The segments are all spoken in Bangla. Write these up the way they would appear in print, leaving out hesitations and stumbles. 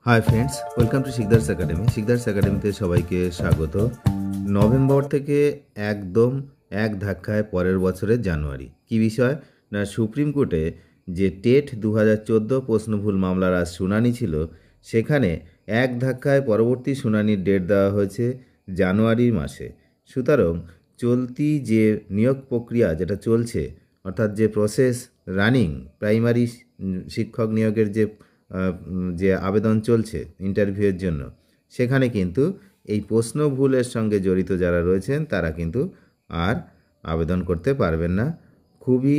Hi friends, welcome to Sikdar's academy. Sikdar's একাডেমিতে সবাইকে স্বাগত। নভেম্বর থেকে একদম এক ধাক্কায় পরের বছরের জানুয়ারি। কি বিষয় না, সুপ্রিম কোর্টে যে টেট 2014 প্রশ্নভুল মামলার আজ শুনানি ছিল, সেখানে এক ধাক্কায় পরবর্তী শুনানির ডেট দেওয়া হয়েছে জানুয়ারি মাসে। সুতরাং চলতি যে নিয়োগ প্রক্রিয়া যেটা চলছে, অর্থাৎ যে প্রসেস রানিং প্রাইমারি শিক্ষক নিয়োগের যে আবেদন চলছে ইন্টারভিউয়ের জন্য, সেখানে কিন্তু এই প্রশ্ন ভুলের সঙ্গে জড়িত যারা রয়েছেন তারা কিন্তু আর আবেদন করতে পারবেন না। খুবই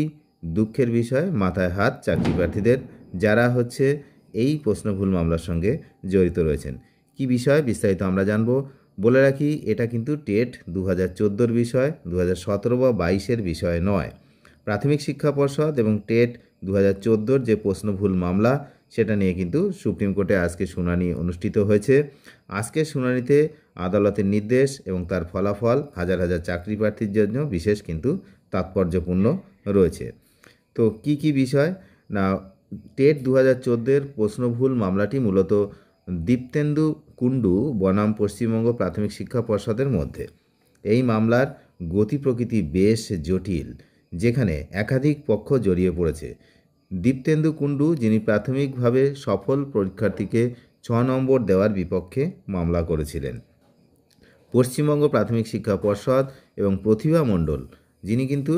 দুঃখের বিষয়, মাথায় হাত চাকরি প্রার্থীদের যারা এই প্রশ্ন ভুল মামলার সঙ্গে জড়িত রয়েছেন। কি বিষয় বিস্তারিত আমরা জানব। বলে রাখি, এটা কিন্তু টেট 2014 বিষয়, 2017 বা 22-এর বিষয় নয়। প্রাথমিক শিক্ষা পর্ষদ এবং টেট 2014 যে প্রশ্ন ভুল মামলা, সেটা নিয়ে কিন্তু সুপ্রিম কোর্টে আজকে শুনানি অনুষ্ঠিত হয়েছে। আজকের শুনানিতে আদালতের নির্দেশ এবং তার ফলাফল হাজার হাজার চাকরি প্রার্থীর জন্য বিশেষ কিন্তু তাৎপর্যপূর্ণ রয়েছে। তো কি কি বিষয় না, টেট 2014-এর প্রশ্নভুল মামলাটি মূলত দীপ্তেন্দু কুণ্ডু বনাম পশ্চিমবঙ্গ প্রাথমিক শিক্ষা পর্ষদের মধ্যে। এই মামলার গতি প্রকৃতি বেশ জটিল, যেখানে একাধিক পক্ষ জড়িয়ে পড়েছে। দীপ্তেন্দু কুণ্ডু, যিনি প্রাথমিকভাবে সফল পরীক্ষার্থীকে 6 নম্বর দেওয়ার বিপক্ষে মামলা করেছিলেন। পশ্চিমবঙ্গ প্রাথমিক শিক্ষা পর্ষদ এবং প্রতিভা মণ্ডল, যিনি কিন্তু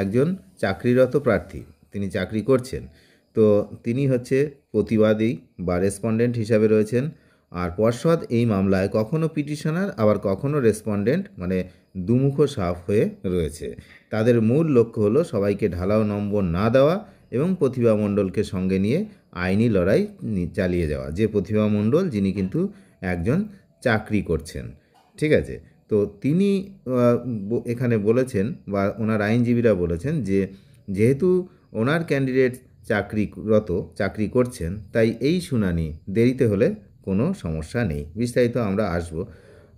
একজন চাকরিরত প্রার্থী, তিনি চাকরি করছেন, তো তিনি প্রতিবাদী বা রেসপন্ডেন্ট হিসাবে রয়েছেন। আর পর্ষদ এই মামলায় কখনো পিটিশনার আবার কখনো রেসপন্ডেন্ট, মানে দুমুখ সাপ হয়ে রয়েছে। তাদের মূল লক্ষ্য হলো সবাইকে ঢালাও নম্বর না দেওয়া এবং প্রতিভা মণ্ডলকে সঙ্গে নিয়ে আইনি লড়াই চালিয়ে যাওয়া। যে প্রতিভা মণ্ডল, যিনি কিন্তু একজন চাকরি করছেন, ঠিক আছে। তো তিনি এখানে বলেছেন, বা ওনার আইনজীবীরা বলেছেন, যে যেহেতু ওনার ক্যান্ডিডেট চাকরি করছেন, তাই এই শুনানি দেরিতে হলে কোনো সমস্যা নেই। বিস্তারিত আমরা আসব।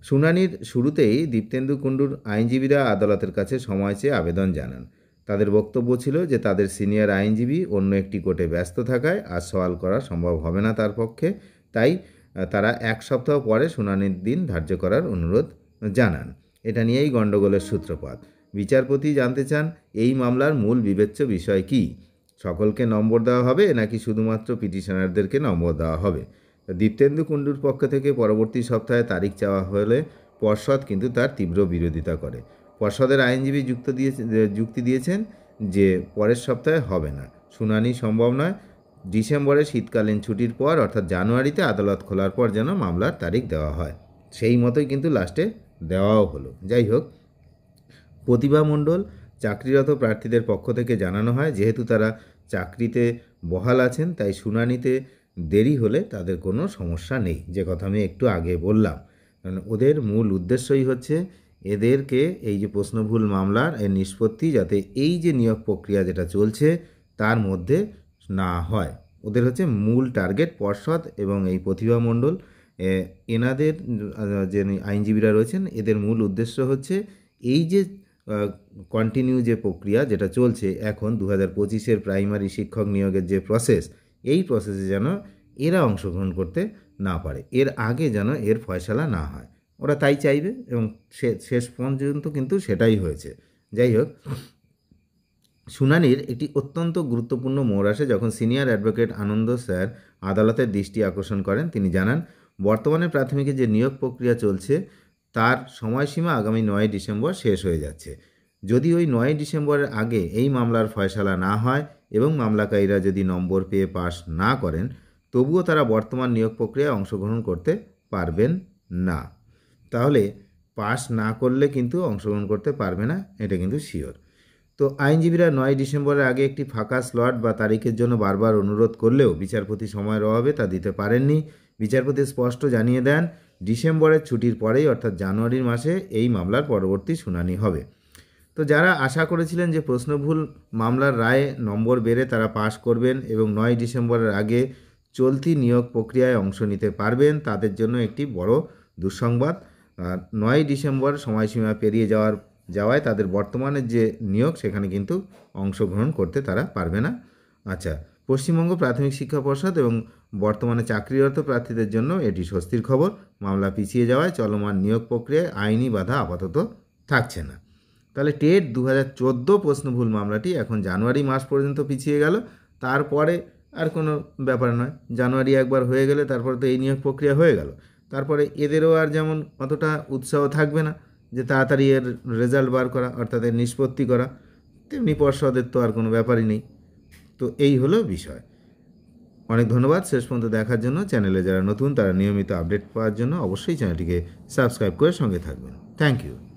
শুনানির শুরুতেই দীপ্তেন্দু কুণ্ডুর আইনজীবীরা আদালতের কাছে সময় চেয়ে আবেদন জানান। তাদের বক্তব্য ছিল যে তাদের সিনিয়র আইনজীবী অন্য একটি কোর্টে ব্যস্ত থাকায় আজ সওয়াল করা সম্ভব হবে না তার পক্ষে, তাই তারা 1 সপ্তাহ পরে শুনানির দিন ধার্য করার অনুরোধ জানান। এটা নিয়েই গণ্ডগোলের সূত্রপাত। বিচারপতি জানতে চান, এই মামলার মূল বিবেচ্য বিষয় কী? সকলকে নম্বর দেওয়া হবে নাকি শুধুমাত্র পিটিশনারদেরকে নম্বর দেওয়া হবে? দীপ্তেন্দু কুণ্ডুর পক্ষ থেকে পরবর্তী সপ্তাহে তারিখ চাওয়া হলে পর্ষদ কিন্তু তার তীব্র বিরোধিতা করে। পর্ষদের আইনজীবী যুক্তি দিয়েছেন যে পরের সপ্তাহে হবে না, শুনানি সম্ভব নয়। ডিসেম্বরে শীতকালীন ছুটির পর, অর্থাৎ জানুয়ারিতে আদালত খোলার পর যেন মামলার তারিখ দেওয়া হয়। সেই মতোই কিন্তু লাস্টে দেওয়াও হলো। যাই হোক, প্রতিভা মণ্ডল চাকরিরত প্রার্থীদের পক্ষ থেকে জানানো হয়, যেহেতু তারা চাকরিতে বহাল আছেন, তাই শুনানিতে দেরি হলে তাদের কোনো সমস্যা নেই। যে কথা আমি একটু আগে বললাম, কারণ ওদের মূল উদ্দেশ্যই এদেরকে এই যে প্রশ্নভুল মামলার এর নিষ্পত্তি, যাতে এই যে নিয়োগ প্রক্রিয়া যেটা চলছে তার মধ্যে না হয়। ওদের মূল টার্গেট পর্ষদ এবং এই প্রতিভা মণ্ডল, এনাদের যে আইনজীবীরা রয়েছেন, এদের মূল উদ্দেশ্য এই যে কন্টিনিউ যে প্রক্রিয়া যেটা চলছে এখন 2025-এর প্রাইমারি শিক্ষক নিয়োগের যে প্রসেস, এই প্রসেসে যেন এরা অংশগ্রহণ করতে না পারে, এর আগে যেন এর ফয়সালা না হয়। ওরা তাই চাইবে এবং শেষ পর্যন্ত কিন্তু সেটাই হয়েছে। যাই হোক, শুনানির একটি অত্যন্ত গুরুত্বপূর্ণ মোড় আসে যখন সিনিয়র অ্যাডভোকেট আনন্দ স্যার আদালতের দৃষ্টি আকর্ষণ করেন। তিনি জানান, বর্তমানে প্রাথমিকে যে নিয়োগ প্রক্রিয়া চলছে তার সময়সীমা আগামী 9 ডিসেম্বর শেষ হয়ে যাচ্ছে। যদি ওই 9 ডিসেম্বরের আগে এই মামলার ফয়সালা না হয় এবং মামলাকারীরা যদি নম্বর পেয়ে পাশ না করেন, তবুও তারা বর্তমান নিয়োগ প্রক্রিয়ায় অংশগ্রহণ করতে পারবেন না। তাহলে পাশ না করলে কিন্তু অংশগ্রহণ করতে পারবে না, এটা কিন্তু শিওর। তো আইনজীবীরা 9 ডিসেম্বরের আগে একটি ফাঁকা স্লট বা তারিখের জন্য বারবার অনুরোধ করলেও বিচারপতি সময়ের অভাবে তা দিতে পারেননি। বিচারপতি স্পষ্ট জানিয়ে দেন, ডিসেম্বরের ছুটির পরেই, অর্থাৎ জানুয়ারির মাসে এই মামলার পরবর্তী শুনানি হবে। তো যারা আশা করেছিলেন যে প্রশ্নভুল মামলার রায়ে নম্বর বেড়ে তারা পাশ করবেন এবং 9 ডিসেম্বরের আগে চলতি নিয়োগ প্রক্রিয়ায় অংশ নিতে পারবেন, তাদের জন্য একটি বড় দুঃসংবাদ। 9 ডিসেম্বর সময়সীমা পেরিয়ে যাওয়ায় তাদের বর্তমানের যে নিয়োগ সেখানে কিন্তু অংশগ্রহণ করতে তারা পারবে না। আচ্ছা, পশ্চিমবঙ্গ প্রাথমিক শিক্ষা পর্ষদ এবং বর্তমানে চাকরিরত প্রার্থীদের জন্য এটি স্বস্তির খবর। মামলা পিছিয়ে যাওয়ায় চলমান নিয়োগ প্রক্রিয়ায় আইনি বাধা আপাতত থাকছে না। তাহলে টেট 2014 প্রশ্নভুল মামলাটি এখন জানুয়ারি মাস পর্যন্ত পিছিয়ে গেল। তারপরে আর কোনো ব্যাপার নয়, জানুয়ারি একবার হয়ে গেলে তারপরে তো এই নিয়োগ প্রক্রিয়া হয়ে গেল। তারপরে এদেরও আর যেমন অতটা উৎসাহ থাকবে না যে তাড়াতাড়ি এর রেজাল্ট বার করা, অর্থাৎ এর নিষ্পত্তি করা, তেমনি পর্ষদের তো আর কোনো ব্যাপারই নেই। তো এই হলো বিষয়। অনেক ধন্যবাদ শেষ পর্যন্ত দেখার জন্য। চ্যানেলে যারা নতুন তারা নিয়মিত আপডেট পাওয়ার জন্য অবশ্যই চ্যানেলটিকে সাবস্ক্রাইব করে সঙ্গে থাকবেন। Thank you.